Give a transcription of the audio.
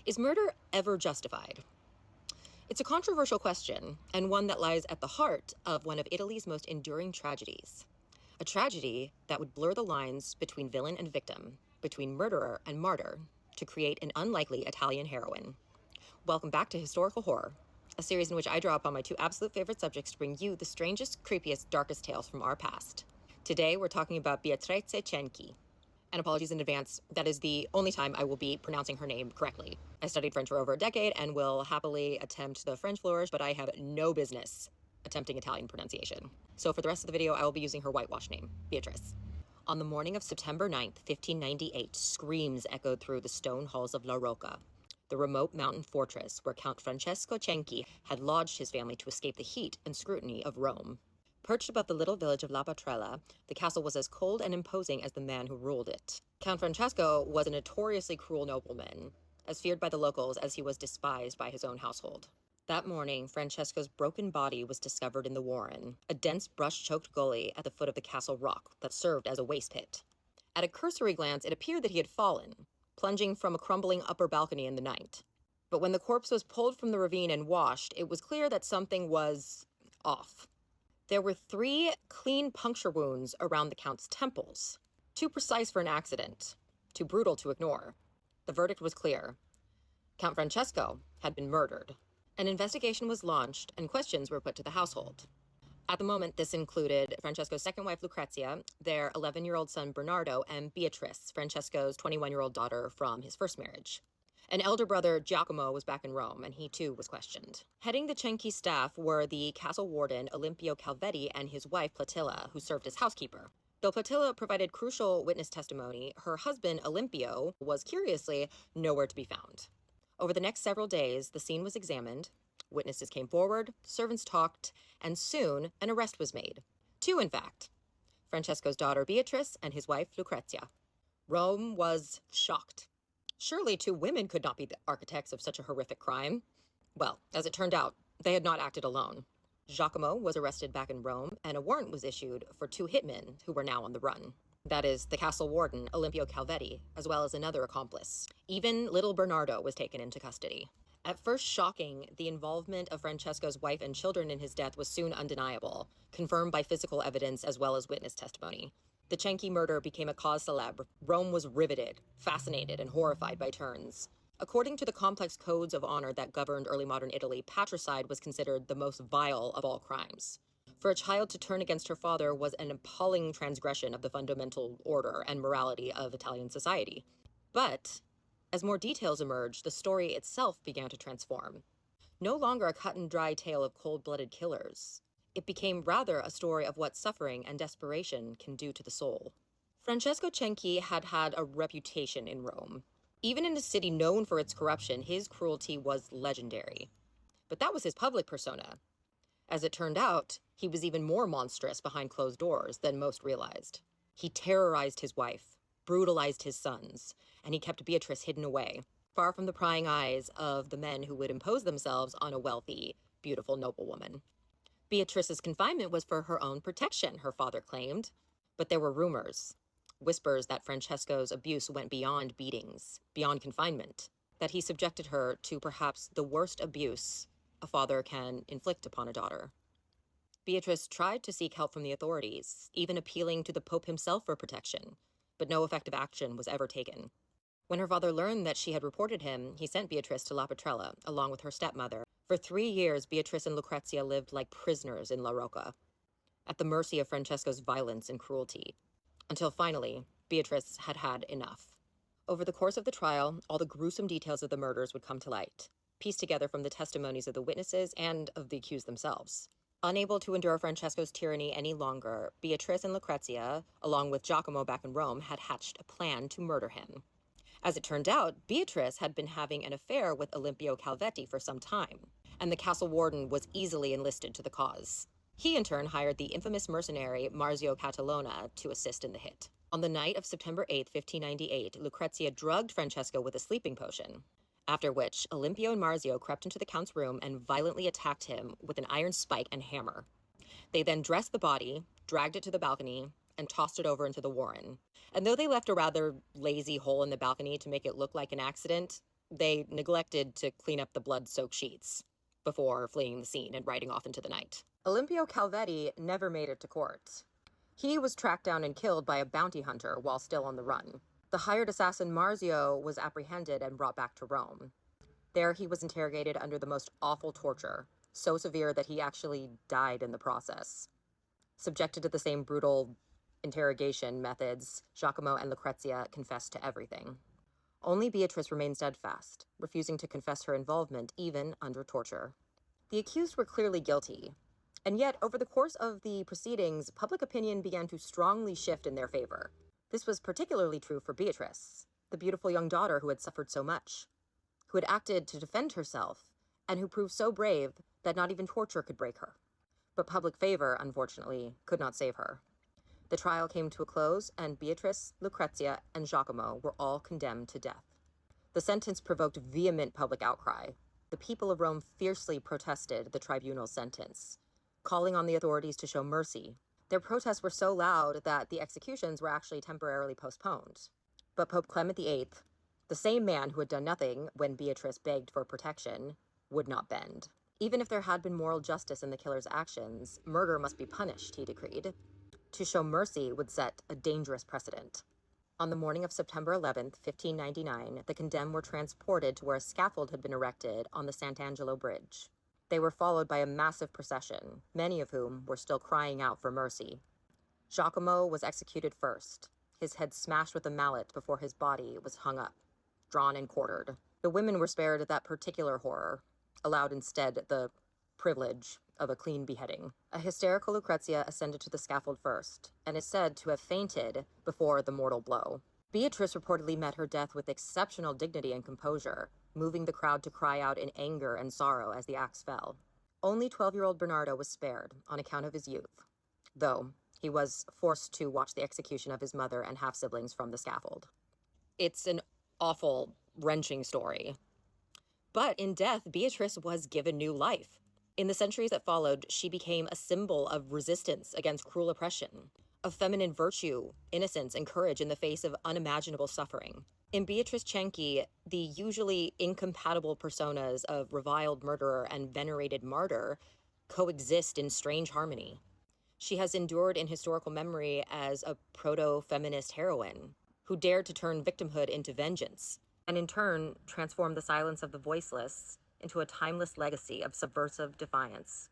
Is murder ever justified? It's a controversial question, and one that lies at the heart of one of Italy's most enduring tragedies. A tragedy that would blur the lines between villain and victim, between murderer and martyr, to create an unlikely Italian heroine. Welcome back to Historical Horror, a series in which I draw upon my two absolute favorite subjects to bring you the strangest, creepiest, darkest tales from our past. Today, we're talking about Beatrice Cenci. And apologies in advance, that is the only time I will be pronouncing her name correctly. I studied French for over a decade and will happily attempt the French flourish, but I have no business attempting Italian pronunciation. So for the rest of the video, I will be using her whitewash name, Beatrice. On the morning of September 9th, 1598, screams echoed through the stone halls of La Rocca, the remote mountain fortress where Count Francesco Cenci had lodged his family to escape the heat and scrutiny of Rome. Perched above the little village of La Patrella, the castle was as cold and imposing as the man who ruled it. Count Francesco was a notoriously cruel nobleman, as feared by the locals as he was despised by his own household. That morning, Francesco's broken body was discovered in the warren, a dense brush-choked gully at the foot of the castle rock that served as a waste pit. At a cursory glance, it appeared that he had fallen, plunging from a crumbling upper balcony in the night. But when the corpse was pulled from the ravine and washed, it was clear that something was off. There were 3 clean puncture wounds around the Count's temples. Too precise for an accident. Too brutal to ignore. The verdict was clear. Count Francesco had been murdered. An investigation was launched and questions were put to the household. At the moment, this included Francesco's second wife, Lucrezia, their 11-year-old son, Bernardo, and Beatrice, Francesco's 21-year-old daughter from his first marriage. An elder brother, Giacomo, was back in Rome, and he too was questioned. Heading the Cenci staff were the castle warden, Olimpio Calvetti, and his wife, Platilla, who served as housekeeper. Though Platilla provided crucial witness testimony, her husband, Olimpio, was curiously nowhere to be found. Over the next several days, the scene was examined, witnesses came forward, servants talked, and soon an arrest was made. 2, in fact. Francesco's daughter, Beatrice, and his wife, Lucrezia. Rome was shocked. Surely 2 women could not be the architects of such a horrific crime. Well, as it turned out, they had not acted alone. Giacomo was arrested back in Rome, and a warrant was issued for 2 hitmen who were now on the run. That is, the castle warden, Olimpio Calvetti, as well as another accomplice. Even little Bernardo was taken into custody. At first shocking, the involvement of Francesco's wife and children in his death was soon undeniable, confirmed by physical evidence as well as witness testimony. The Cenci murder became a cause célèbre. Rome was riveted, fascinated, and horrified by turns. According to the complex codes of honor that governed early modern Italy, patricide was considered the most vile of all crimes. For a child to turn against her father was an appalling transgression of the fundamental order and morality of Italian society. But, as more details emerged, the story itself began to transform. No longer a cut-and-dry tale of cold-blooded killers. It became rather a story of what suffering and desperation can do to the soul. Francesco Cenci had had a reputation in Rome. Even in a city known for its corruption, his cruelty was legendary. But that was his public persona. As it turned out, he was even more monstrous behind closed doors than most realized. He terrorized his wife, brutalized his sons, and he kept Beatrice hidden away, far from the prying eyes of the men who would impose themselves on a wealthy, beautiful noblewoman. Beatrice's confinement was for her own protection, her father claimed. But there were rumors, whispers that Francesco's abuse went beyond beatings, beyond confinement, that he subjected her to perhaps the worst abuse a father can inflict upon a daughter. Beatrice tried to seek help from the authorities, even appealing to the Pope himself for protection, but no effective action was ever taken. When her father learned that she had reported him, he sent Beatrice to La Patrella, along with her stepmother. For 3 years, Beatrice and Lucrezia lived like prisoners in La Rocca, at the mercy of Francesco's violence and cruelty, until finally, Beatrice had had enough. Over the course of the trial, all the gruesome details of the murders would come to light, pieced together from the testimonies of the witnesses and of the accused themselves. Unable to endure Francesco's tyranny any longer, Beatrice and Lucrezia, along with Giacomo back in Rome, had hatched a plan to murder him. As it turned out, Beatrice had been having an affair with Olimpio Calvetti for some time, and the castle warden was easily enlisted to the cause. He, in turn, hired the infamous mercenary Marzio Catalona to assist in the hit. On the night of September 8, 1598, Lucrezia drugged Francesco with a sleeping potion, after which Olimpio and Marzio crept into the Count's room and violently attacked him with an iron spike and hammer. They then dressed the body, dragged it to the balcony, and tossed it over into the warren. And though they left a rather lazy hole in the balcony to make it look like an accident, They neglected to clean up the blood-soaked sheets before fleeing the scene and riding off into the night. Olimpio Calvetti never made it to court. He was tracked down and killed by a bounty hunter while still on the run. The hired assassin Marzio was apprehended and brought back to Rome. There he was interrogated under the most awful torture, so severe that he actually died in the process. Subjected to the same brutal interrogation methods, Giacomo and Lucrezia confessed to everything. Only Beatrice remained steadfast, refusing to confess her involvement even under torture. The accused were clearly guilty, and yet over the course of the proceedings, public opinion began to strongly shift in their favor. This was particularly true for Beatrice, the beautiful young daughter who had suffered so much, who had acted to defend herself, and who proved so brave that not even torture could break her. But public favor, unfortunately, could not save her. The trial came to a close, and Beatrice, Lucrezia, and Giacomo were all condemned to death. The sentence provoked vehement public outcry. The people of Rome fiercely protested the tribunal's sentence, calling on the authorities to show mercy. Their protests were so loud that the executions were actually temporarily postponed. But Pope Clement VIII, the same man who had done nothing when Beatrice begged for protection, would not bend. Even if there had been moral justice in the killer's actions, murder must be punished, he decreed. To show mercy would set a dangerous precedent. On the morning of September 11th, 1599, the condemned were transported to where a scaffold had been erected on the Sant'Angelo Bridge. They were followed by a massive procession, many of whom were still crying out for mercy. Giacomo was executed first, his head smashed with a mallet before his body was hung up, drawn and quartered. The women were spared that particular horror, allowed instead the privilege of a clean beheading. A hysterical Lucrezia ascended to the scaffold first, and is said to have fainted before the mortal blow. Beatrice reportedly met her death with exceptional dignity and composure, moving the crowd to cry out in anger and sorrow as the axe fell. Only 12-year-old Bernardo was spared on account of his youth, though he was forced to watch the execution of his mother and half-siblings from the scaffold. It's an awful, wrenching story. But in death, Beatrice was given new life. In the centuries that followed, she became a symbol of resistance against cruel oppression, of feminine virtue, innocence, and courage in the face of unimaginable suffering. In Beatrice Cenci, the usually incompatible personas of reviled murderer and venerated martyr coexist in strange harmony. She has endured in historical memory as a proto-feminist heroine who dared to turn victimhood into vengeance, and in turn transform the silence of the voiceless into a timeless legacy of subversive defiance.